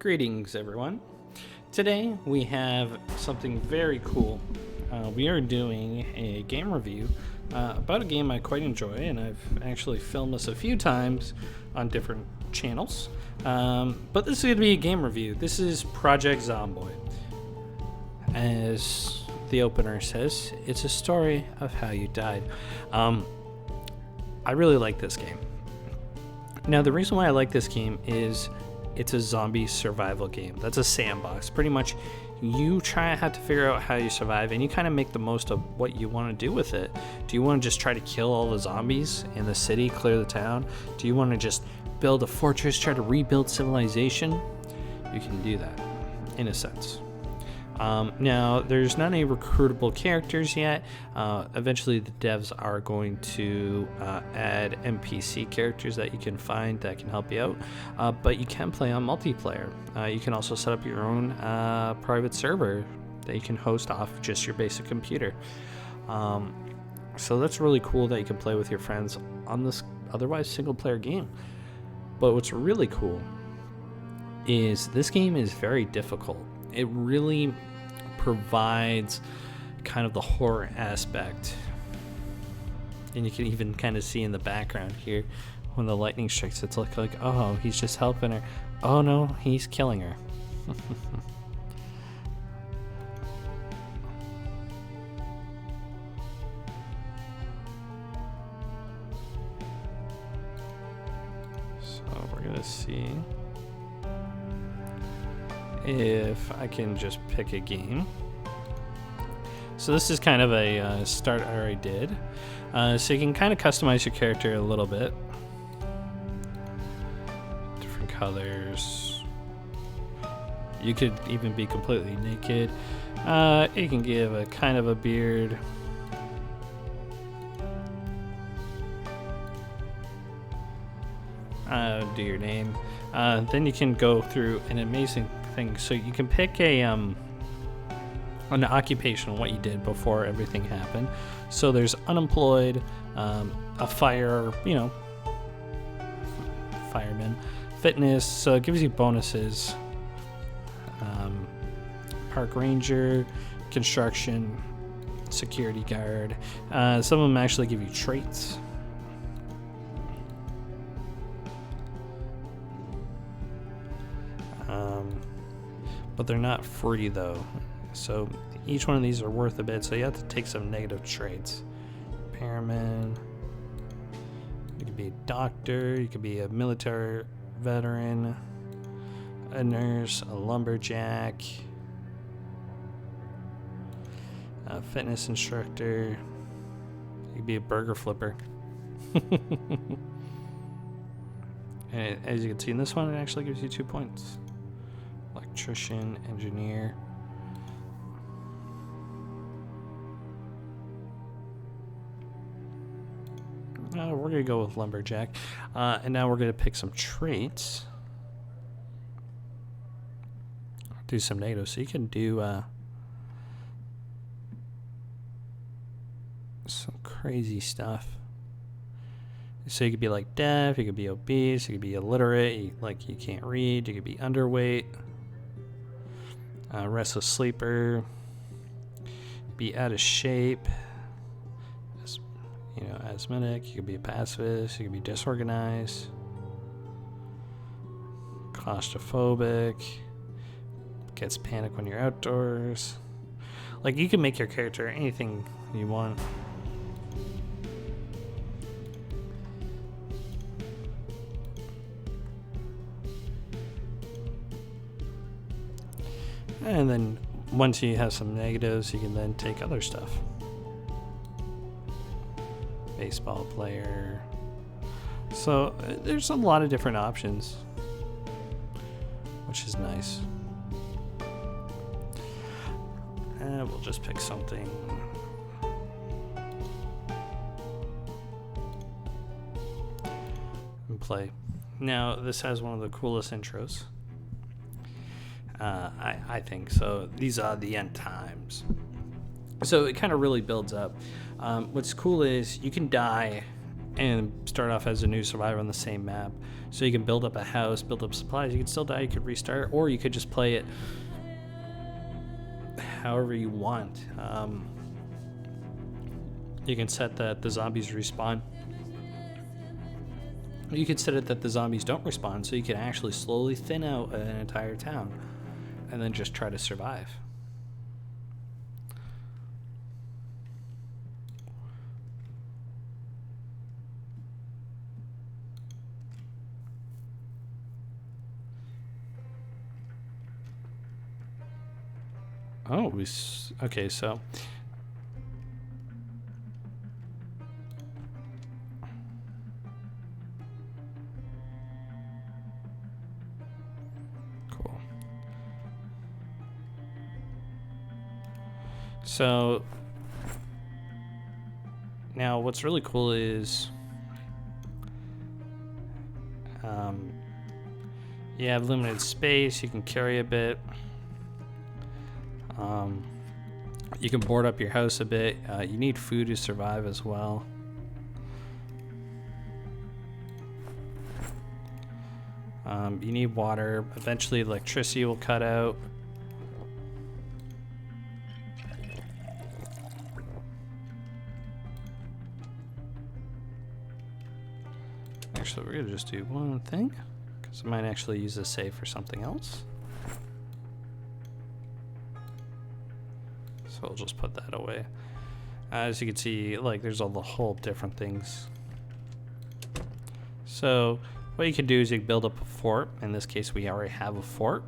Greetings, everyone. Today we have something very cool. We are doing a game review about a game I quite enjoy, and I've actually filmed this a few times on different channels. But this is going to be a game review. This is Project Zomboid. As the opener says, it's a story of how you died. I really like this game. Now, the reason why I like this game is it's a zombie survival game. That's a sandbox. Pretty much, you have to figure out how you survive, and you kind of make the most of what you want to do with it. Do you want to just try to kill all the zombies in the city, clear the town? Do you want to just build a fortress, try to rebuild civilization? You can do that, in a sense. Now, there's not any recruitable characters yet. Eventually, the devs are going to add NPC characters that you can find that can help you out. But you can play on multiplayer. You can also set up your own private server that you can host off just your basic computer. So that's really cool that you can play with your friends on this otherwise single-player game. But what's really cool is this game is very difficult. It really provides kind of the horror aspect, and you can even kind of see in the background here when the lightning strikes, it's like oh, he's just helping her. Oh no, he's killing her. So we're gonna see if I can just pick a game. So this is kind of a start I already did. So you can kind of customize your character a little bit. Different colors. You could even be completely naked. You can give a kind of a beard. Do your name. Then you can go through an amazing thing. So you can pick an occupation, what you did before everything happened. So there's unemployed, a fireman, fitness, so it gives you bonuses, park ranger, construction, security guard. Some of them actually give you traits. But they're not free though. So each one of these are worth a bit, so you have to take some negative traits. Repairman. You could be a doctor, you could be a military veteran, a nurse, a lumberjack, a fitness instructor. You could be a burger flipper. And as you can see in this one, it actually gives you 2 points. Electrician, engineer. We're going to go with lumberjack. And now we're going to pick some traits. Do some negatives. So you can do some crazy stuff. So you could be like deaf, you could be obese, you could be illiterate, you can't read, you could be underweight, restless sleeper, be out of shape, asthmatic, you could be a pacifist, you could be disorganized, claustrophobic, gets panic when you're outdoors. You can make your character anything you want. And then once you have some negatives, you can then take other stuff. Baseball player. So there's a lot of different options, which is nice. And we'll just pick something. And play. Now, this has one of the coolest intros. I think so. These are the end times. So it kind of really builds up. What's cool is you can die and start off as a new survivor on the same map. So you can build up a house, build up supplies. You can still die, you could restart, or you could just play it however you want. You can set that the zombies respawn. You can set it that the zombies don't respawn, so you can actually slowly thin out an entire town and then just try to survive. Oh, okay, so cool. So now what's really cool is you have limited space, you can carry a bit. You can board up your house a bit. You need food to survive as well. You need water. Eventually electricity will cut out. Actually, we're gonna just do one thing, because I might actually use this save for something else. So I'll just put that away. As you can see, there's all the whole different things. So what you can do is you can build up a fort. In this case, we already have a fort.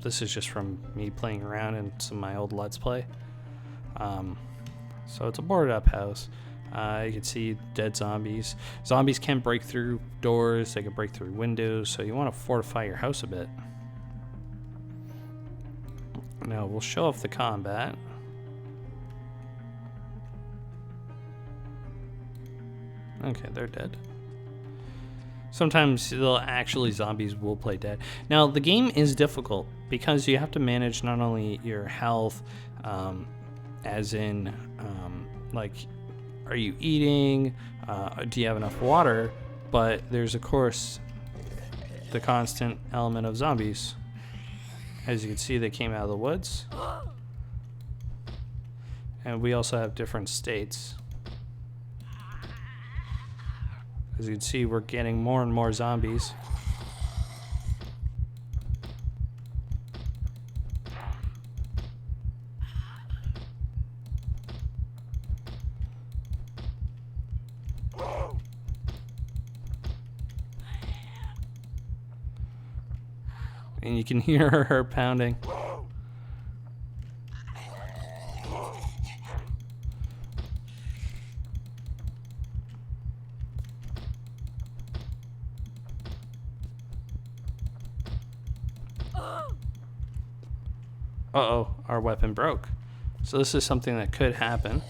This is just from me playing around in some of my old Let's Play. So it's a boarded up house. You can see dead zombies. Zombies can break through doors, they can break through windows, so you want to fortify your house a bit. Now we'll show off the combat. Okay, they're dead. Sometimes zombies will play dead. Now the game is difficult because you have to manage not only your health, as in are you eating, do you have enough water, but there's of course the constant element of zombies. As you can see, they came out of the woods. And we also have different states. As you can see, we're getting more and more zombies. And you can hear her pounding. Uh-oh, our weapon broke. So this is something that could happen.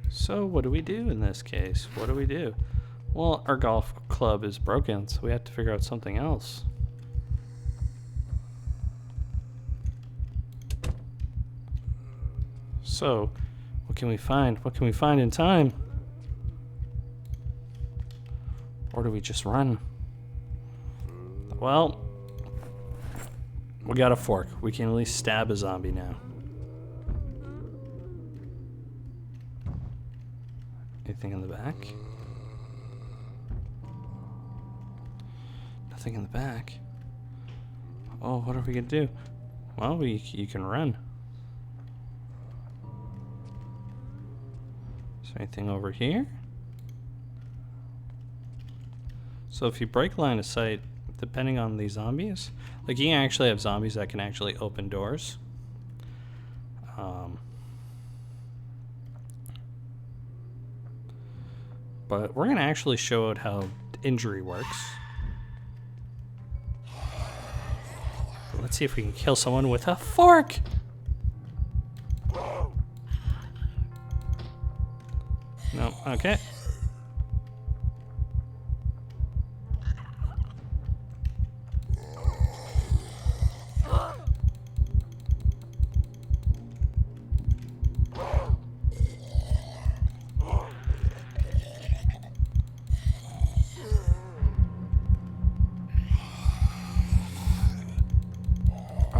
So what do we do in this case? What do we do? Well, our golf club is broken, so we have to figure out something else. So, what can we find? What can we find in time? Or do we just run? Well, we got a fork. We can at least stab a zombie now. Anything in the back? Nothing in the back. Oh, what are we gonna do? Well, you can run. Is there anything over here? So if you break line of sight, depending on these zombies, you can actually have zombies that can actually open doors. But we're gonna actually show out how injury works. Let's see if we can kill someone with a fork. No, okay.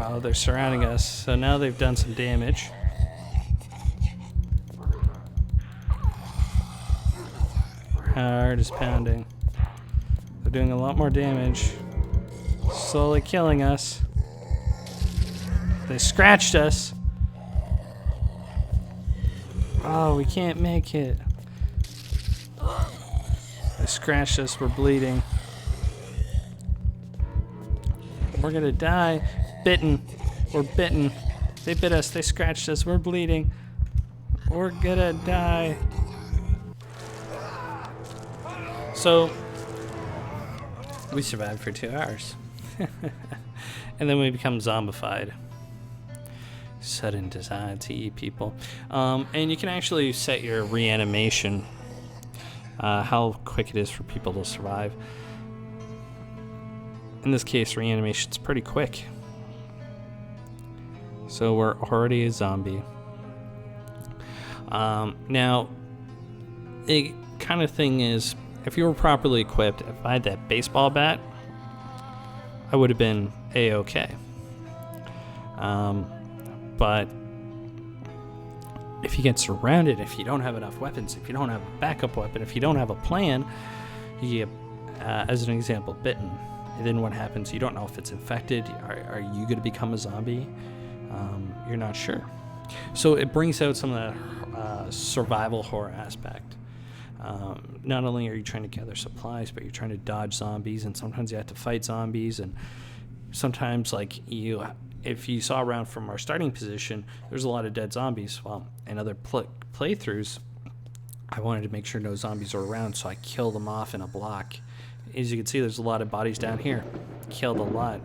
Oh, they're surrounding us, so now they've done some damage. Heart is pounding. They're doing a lot more damage. Slowly killing us. They scratched us. Oh, we can't make it. They scratched us, we're bleeding. We're gonna die. Bitten. We're bitten. They bit us, they scratched us, we're bleeding. We're gonna die. So, we survived for 2 hours. And then we become zombified. Sudden desire to eat people. And you can actually set your reanimation, how quick it is for people to survive. In this case, reanimation's pretty quick. So we're already a zombie. Now, the kind of thing is, if you were properly equipped, if I had that baseball bat, I would have been A-okay. But if you get surrounded, if you don't have enough weapons, if you don't have a backup weapon, if you don't have a plan, you get, as an example, bitten. And then what happens? You don't know if it's infected. Are you going to become a zombie? You're not sure. So it brings out some of that survival horror aspect. Not only are you trying to gather supplies, but you're trying to dodge zombies, and sometimes you have to fight zombies, and sometimes, like, if you saw around from our starting position, there's a lot of dead zombies. Well, in other playthroughs, I wanted to make sure no zombies are around, so I killed them off in a block. As you can see, there's a lot of bodies down here. Killed a lot.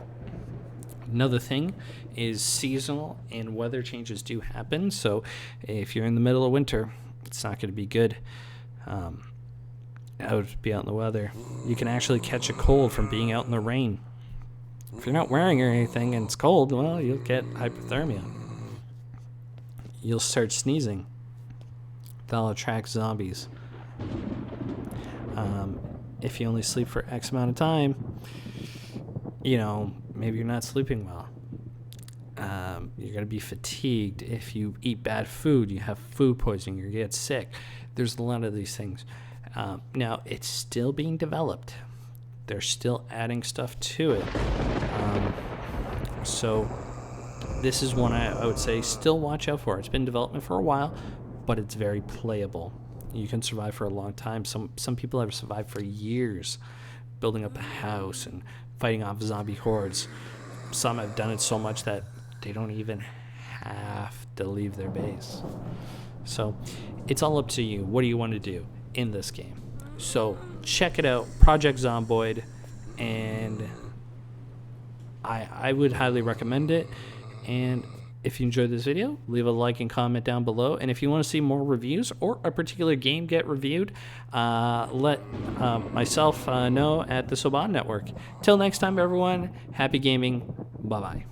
Another thing is seasonal and weather changes do happen, so if you're in the middle of winter, it's not going to be good. I would be out in the weather. You can actually catch a cold from being out in the rain. If you're not wearing anything and it's cold, well, you'll get hypothermia. You'll start sneezing. That'll attract zombies. If you only sleep for X amount of time, maybe you're not sleeping well. You're going to be fatigued. If you eat bad food, you have food poisoning, you get sick. There's a lot of these things. Now, it's still being developed. They're still adding stuff to it. So this is one I would say still watch out for. It's been in development for a while, but it's very playable. You can survive for a long time. Some people have survived for years, building up a house and fighting off zombie hordes. Some have done it so much that they don't even have to leave their base. So it's all up to you. What do you want to do in this game? So check it out, Project Zomboid, and I would highly recommend it. And if you enjoyed this video, leave a like and comment down below. And if you want to see more reviews or a particular game get reviewed, let myself know at the Zomboid Network. Till next time, everyone, happy gaming. Bye-bye.